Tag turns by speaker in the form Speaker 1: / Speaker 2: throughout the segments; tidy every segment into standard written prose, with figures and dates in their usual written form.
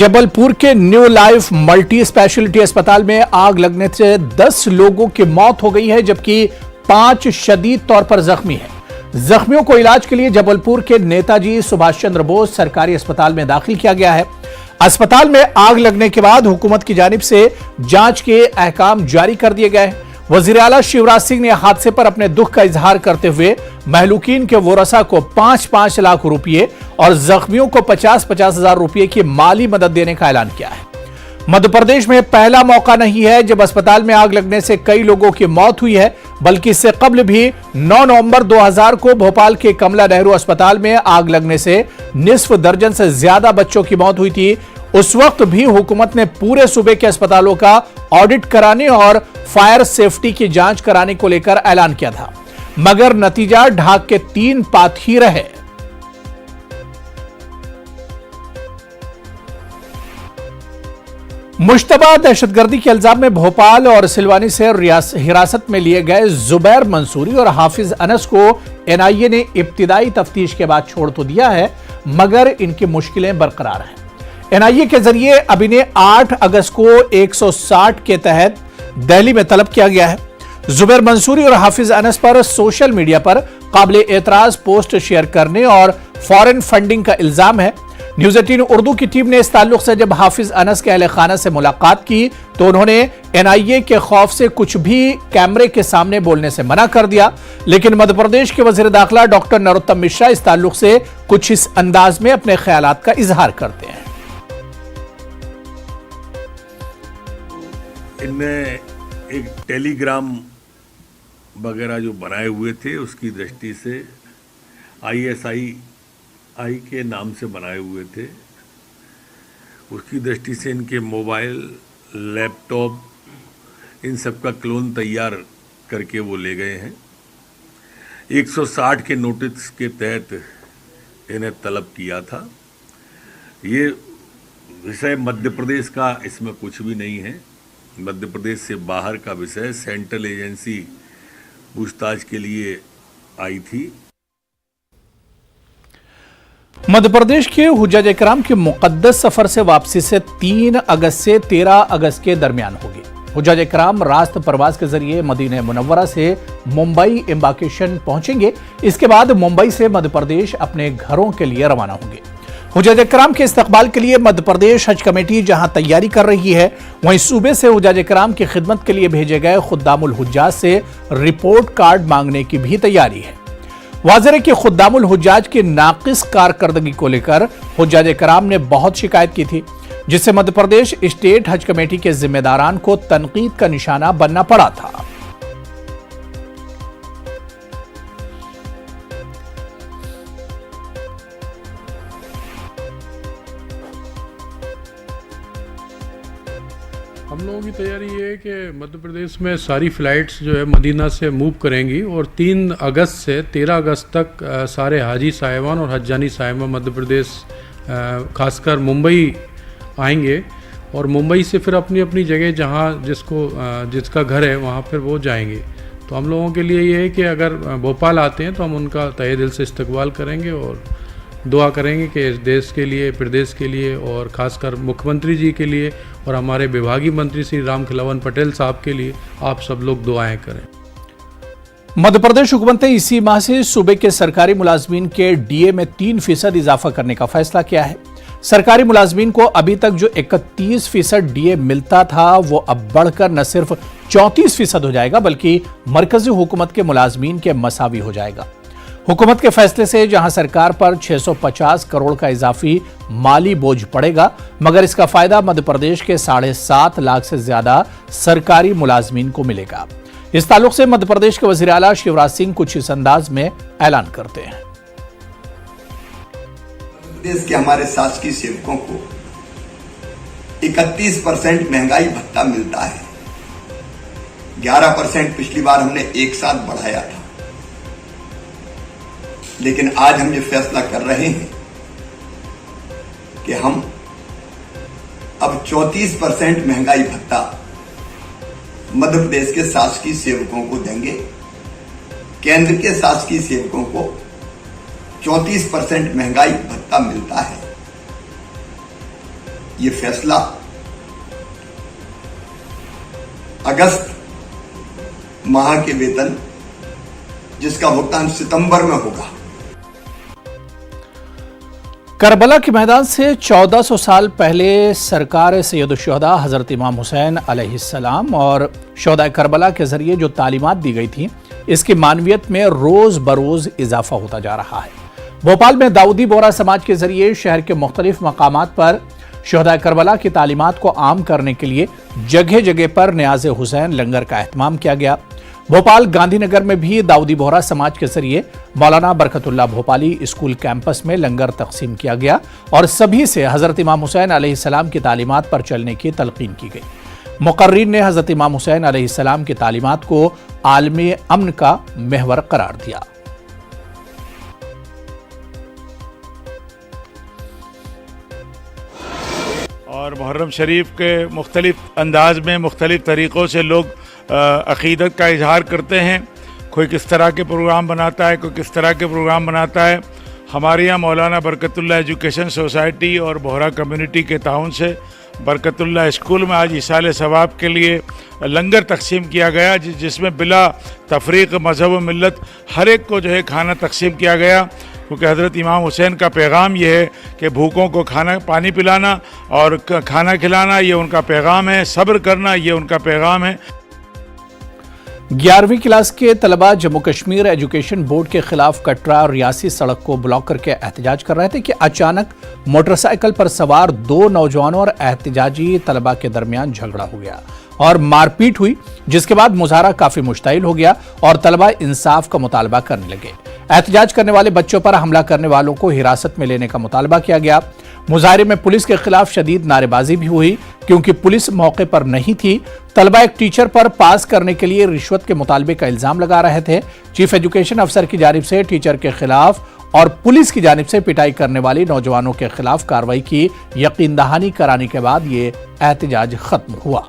Speaker 1: जबलपुर के new life multi speciality अस्पताल में आग लगने से 10 लोगों की मौत हो गई है, जबकि 5 शदीद तौर पर जख्मी हैं। जख्मियों को इलाज के लिए जबलपुर के नेताजी सुभाष चंद्र बोस सरकारी अस्पताल में दाखिल किया गया है। अस्पताल में आग लगने के बाद हुकूमत की जानिब से जांच के अहकाम जारी कर दिए गए हैं। वजीर आला शिवराज सिंह ने हादसे पर अपने दुख का इजहार करते हुए महलूकीन के वोरसा को 5-5 लाख रुपए और जख्मियों को 50-50 हजार रुपए की माली मदद देने का ऐलान किया है। मध्य प्रदेश में पहला मौका नहीं है जब अस्पताल में आग लगने से कई लोगों की मौत हुई है, बल्कि इससे कबल भी 9 नवंबर 2000 को भोपाल के कमला नेहरू अस्पताल में आग लगने से निस्फ दर्जन से ज्यादा बच्चों की मौत हुई थी। उस वक्त भी हुकूमत ने पूरे सूबे के अस्पतालों का ऑडिट कराने और फायर सेफ्टी की जांच कराने को लेकर ऐलान किया था, मगर नतीजा ढाक के 3 पात ही रहे। मुश्तबा दहशतगर्दी के इल्जाम में भोपाल और सिलवानी से हिरासत में लिए गए जुबैर मंसूरी और हाफिज अनस को एनआईए ने इब्तिदाई तफ्तीश के बाद छोड़ तो दिया है, मगर इनकी मुश्किलें बरकरार हैं। एनआईए के जरिए अब इन्हें 8 अगस्त को 160 के तहत दिल्ली में तलब किया गया है। जुबैर मंसूरी और हाफिज अनस पर सोशल मीडिया पर काबिल एतराज पोस्ट शेयर करने और फॉरेन फंडिंग का इल्जाम है। न्यूज 18 उर्दू की टीम ने इस ताल्लुक से जब हाफिज अनस के अहले खाना से मुलाकात की तो उन्होंने एनआईए के खौफ से कुछ भी कैमरे के सामने बोलने से मना कर दिया, लेकिन मध्य प्रदेश के वजीर दाखिला डॉक्टर नरोत्तम मिश्रा इस ताल्लुक से कुछ इस अंदाज में अपने ख्यालात का इजहार करते हैं।
Speaker 2: इनमें एक टेलीग्राम वगैरह जो बनाए हुए थे उसकी दृष्टि से ISI के नाम से बनाए हुए थे, उसकी दृष्टि से इनके मोबाइल, लैपटॉप, इन सब का क्लोन तैयार करके वो ले गए हैं। 160 के नोटिस के तहत इन्हें तलब किया था। ये विषय मध्य प्रदेश का इसमें कुछ भी नहीं है, मध्य प्रदेश से बाहर का विषय। सेंट्रल एजेंसी पूछताछ के लिए आई थी।
Speaker 1: मध्य प्रदेश के हुज्जाज इकराम के मुकद्दस सफर से वापसी से 3 अगस्त से 13 अगस्त के दरमियान होगी। हुज्जाज इकराम रास्त परवाज के जरिए मदीना मुनव्वरा से मुंबई एम्बार्केशन पहुंचेंगे। इसके बाद मुंबई से मध्य प्रदेश अपने घरों के लिए रवाना होंगे। हुज्जाज इकराम के इस्तकबाल के लिए मध्य प्रदेश हज कमेटी जहां तैयारी कर रही है, वहीं सूबे से हुज्जाज इकराम की खिदमत के लिए भेजे गए खुद्दामुल हुज्जाज से रिपोर्ट कार्ड मांगने की भी तैयारी है। वाज़ेह है कि खुद्दामुल हुज्जाज की नाकिस कारकर्दगी को लेकर हुज्जाज इकराम ने बहुत शिकायत की थी, जिससे मध्य प्रदेश स्टेट हज कमेटी के जिम्मेदारान को तनकीद का निशाना बनना पड़ा था।
Speaker 3: हम लोगों की तैयारी ये है कि मध्य प्रदेश में सारी फ़्लाइट्स जो है मदीना से मूव करेंगी और 3 अगस्त से 13 अगस्त तक सारे हाजी साहिबान और हज्जानी साहिबान मध्य प्रदेश खासकर मुंबई आएंगे और मुंबई से फिर अपनी अपनी जगह जहाँ जिसका घर है वहाँ फिर वो जाएंगे। तो हम लोगों के लिए ये है कि अगर भोपाल आते हैं तो हम उनका तहे दिल से इस्तकबाल करेंगे और दुआ करेंगे कि इस देश के लिए, प्रदेश के लिए और ख़ासकर मुख्यमंत्री जी के लिए और हमारे विभागीय मंत्री श्री राम खिलावन पटेल साहब के लिए आप सब लोग दुआएं करें।
Speaker 1: मध्य प्रदेश हुकूमत ने इसी माह से सूबे के सरकारी मुलाजमीन के डीए में 3% इजाफा करने का फैसला किया है। सरकारी मुलाजमीन को अभी तक जो 31% डीए मिलता था वो अब बढ़कर न सिर्फ 34% हो जाएगा, बल्कि मरकजी हुकूमत के मुलाजमीन के मसावी हो जाएगा। हुकूमत के फैसले से जहां सरकार पर 650 करोड़ का इजाफी माली बोझ पड़ेगा, मगर इसका फायदा मध्य प्रदेश के 7.5 लाख से ज्यादा सरकारी मुलाजमीन को मिलेगा। इस ताल्लुक से मध्य प्रदेश के वजीर आला शिवराज सिंह कुछ इस अंदाज में ऐलान करते हैं।
Speaker 4: प्रदेश के हमारे शासकीय सेवकों को 31% महंगाई भत्ता मिलता है। 11% पिछली बार हमने एक साथ बढ़ाया था, लेकिन आज हम ये फैसला कर रहे हैं कि हम अब 34% महंगाई भत्ता मध्य प्रदेश के शासकीय सेवकों को देंगे। केंद्र के शासकीय सेवकों को 34% महंगाई भत्ता मिलता है। ये फैसला अगस्त माह के वेतन जिसका भुगतान सितंबर में होगा।
Speaker 1: करबला के मैदान से 1400 साल पहले सरकार सैयद शुहदा हजरत इमाम हुसैन अलैहिस्सलाम और शुहदा करबला के जरिए जो तालीमात दी गई थी, इसकी मानवियत में रोज बरोज इजाफा होता जा रहा है। भोपाल में दाऊदी बोहरा समाज के जरिए शहर के मुख्तलिफ मकामात पर शुहदा करबला की तालीमात को आम करने के लिए जगह जगह पर न्याज़े हुसैन लंगर का एहतमाम किया गया। भोपाल गांधीनगर में भी दाऊदी बोहरा समाज के जरिए मौलाना बरकतुल्लाह भोपाली स्कूल कैंपस में लंगर तकसीम किया गया और सभी से हजरत इमाम हुसैन अलैहिस्सलाम की तालीमात पर चलने की तलकीन की गई। मुकर्रिर ने हजरत इमाम हुसैन अलैहिस्सलाम की तालीमात को आलमी अमन का महवर करार दिया।
Speaker 5: और मुहर्रम शरीफ के मुख्तलिफ अंदाज में मुख्तलिफ तरीक़ों से लोग अक़ीदत का इजहार करते हैं। कोई किस तरह के प्रोग्राम बनाता है, कोई किस तरह के प्रोग्राम बनाता है। हमारे यहाँ मौलाना बरकतुल्लाह एजुकेशन सोसाइटी और बोहरा कम्युनिटी के ताउन से बरकतुल्लाह स्कूल में आज इसाले सवाब के लिए लंगर तकसीम किया गया, जिसमें बिला तफरीक मज़हब व मिल्लत हर एक को जो है खाना तकसीम किया गया, क्योंकि हज़रत इमाम हुसैन का पैगाम ये है कि भूखों को खाना पानी पिलाना और खाना खिलाना ये उनका पैगाम है, सब्र करना ये उनका पैगाम है।
Speaker 1: 11वीं क्लास के तलबा जम्मू कश्मीर एजुकेशन बोर्ड के खिलाफ कटरा और रियासी सड़क को ब्लॉक करके एहतजाज कर रहे थे कि अचानक मोटरसाइकिल पर सवार 2 नौजवानों और एहतजाजी तलबा के दरमियान झगड़ा हो गया और मारपीट हुई, जिसके बाद मुजाहरा काफी मुश्तइल हो गया और तलबा इंसाफ का मुतालबा करने लगे। एहतजाज करने वाले बच्चों पर हमला करने वालों को हिरासत में लेने का मुतालबा किया गया। मुजाहरे में पुलिस के खिलाफ शदीद नारेबाजी भी हुई क्योंकि पुलिस मौके पर नहीं थी। तलबा एक टीचर पर पास करने के लिए रिश्वत के मुतालबे का इल्जाम लगा रहे थे। चीफ एजुकेशन अफसर की जानिब से टीचर के खिलाफ और पुलिस की जानिब से पिटाई करने वाले नौजवानों के खिलाफ कार्रवाई की यकीन दहानी कराने के बाद ये एहतजाज खत्म हुआ।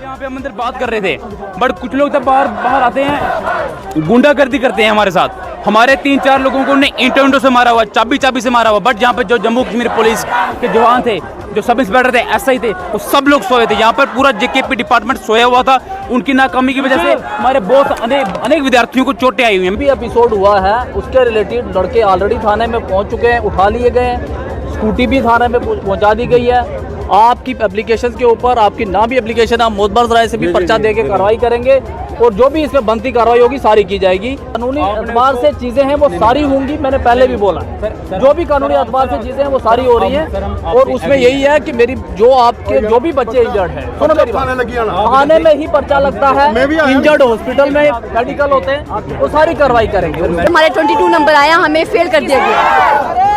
Speaker 6: यहाँ पे हम अंदर बात कर रहे थे, बट कुछ लोग तब बाहर आते हैं, गुंडागर्दी करते हैं हमारे साथ। हमारे 3-4 लोगों को उन्हें ईंटों से मारा हुआ, चाबी से मारा हुआ। बट यहाँ पे जो जम्मू कश्मीर पुलिस के जवान थे, जो सब इंस्पेक्टर थे, एसआई थे, वो सब लोग सोए थे। यहाँ पर पूरा जेकेपी डिपार्टमेंट सोया हुआ था। उनकी नाकामी की वजह से हमारे बहुत अनेक विद्यार्थियों को चोटें आई हुई हैं।
Speaker 7: भी एपिसोड हुआ है, उसके रिलेटेड लड़के ऑलरेडी थाने में पहुँच चुके हैं, उठा लिए गए हैं, स्कूटी भी थाने में पहुँचा दी गई है। आपकी एप्लीकेशन के ऊपर, आपकी ना भी एप्लीकेशन, आप मोतबर राय से भी पर्चा देके कार्रवाई करेंगे और जो भी इसमें बनती कार्रवाई होगी सारी की जाएगी। कानूनी एतबार से चीजें हैं वो सारी होंगी, मैंने पहले भी बोला, जो भी कानूनी एतबार से चीजें हैं वो सारी हो रही हैं। और उसमें यही है कि मेरी जो आपके जो भी बच्चे इंजर्ड हैं, सुनो मेरी बात, थाने में ही पर्चा लगता है, इंजर्ड हॉस्पिटल में मेडिकल होते हैं, वो सारी कार्रवाई करेंगे।
Speaker 8: हमारे 22 नंबर आया, हमें फेल कर दिया गया।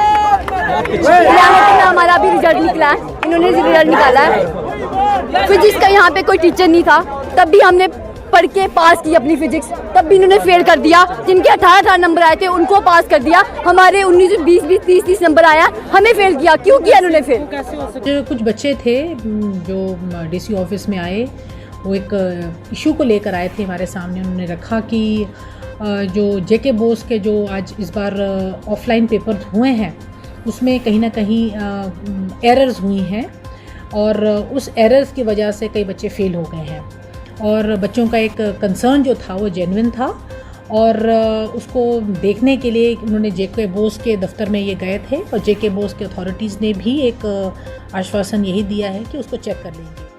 Speaker 8: हमारा भी रिजल्ट निकला है, इन्होंने रिजल्ट निकाला है। फिजिक्स का यहाँ पे कोई टीचर नहीं था, तब भी हमने पढ़ के पास की अपनी फिजिक्स, तब भी इन्होंने फेल कर दिया। जिनके 18 नंबर आए थे उनको पास कर दिया, हमारे 19, 20, 30 नंबर आया, हमें फेल किया। क्यों किया इन्होंने फेल?
Speaker 9: जो कुछ बच्चे थे जो डीसी ऑफिस में आए, वो एक इशू को लेकर आए थे हमारे सामने। उन्होंने रखा कि जो जेके बोस के जो आज इस बार ऑफलाइन पेपर हुए हैं, उसमें कहीं ना कहीं एरर्स हुई हैं और उस एरर्स की वजह से कई बच्चे फेल हो गए हैं। और बच्चों का एक कंसर्न जो था वो जेन्युइन था और उसको देखने के लिए उन्होंने जेके बोस के दफ्तर में ये गए थे और जेके बोस के अथॉरिटीज़ ने भी एक आश्वासन यही दिया है कि उसको चेक कर लेंगे।